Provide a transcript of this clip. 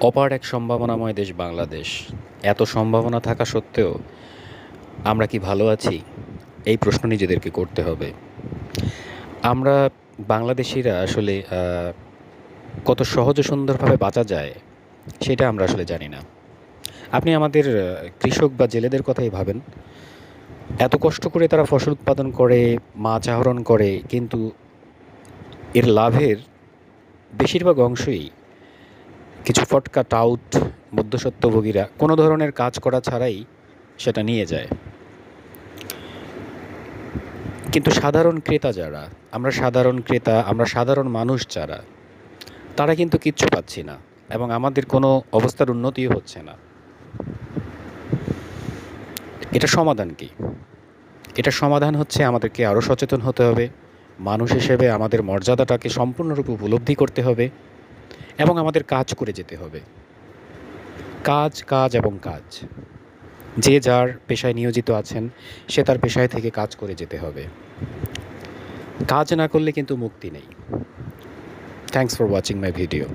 অপার এক সম্ভাবনাময় দেশ বাংলাদেশ। এত সম্ভাবনা থাকা সত্ত্বেও আমরা কি ভালো আছি? এই প্রশ্ন নিজেদেরকে করতে হবে। আমরা বাংলাদেশিরা আসলে কত সহজ ও সুন্দরভাবে বাঁচা যায়, সেটা আমরা আসলে জানি না। আপনি আমাদের কৃষক বা জেলেদের কথাই ভাবেন। এত কষ্ট করে তারা ফসল উৎপাদন করে, মাছ আহরণ করে, কিন্তু এর লাভের বেশিরভাগ অংশই কিছু ফটকা টাউট মধ্যস্বত্বভোগীরা কোনো ধরনের কাজ করা ছাড়াই সেটা নিয়ে যায়। কিন্তু সাধারণ ক্রেতা যারা, আমরা সাধারণ মানুষ যারা, তারা কিন্তু কিচ্ছু পাচ্ছি না এবং আমাদের কোনো অবস্থার উন্নতিও হচ্ছে না। এটা সমাধান কি? এটার সমাধান হচ্ছে আমাদেরকে আরও সচেতন হতে হবে। মানুষ হিসেবে আমাদের মর্যাদাটাকে সম্পূর্ণরূপে উপলব্ধি করতে হবে এবং আমাদের কাজ করে যেতে হবে। কাজ, কাজ এবং কাজ। যে যার পেশায় নিয়োজিত আছেন, সে তার পেশায় থেকে কাজ করে যেতে হবে। কাজ না করলে কিন্তু মুক্তি নেই। Thanks for watching my video.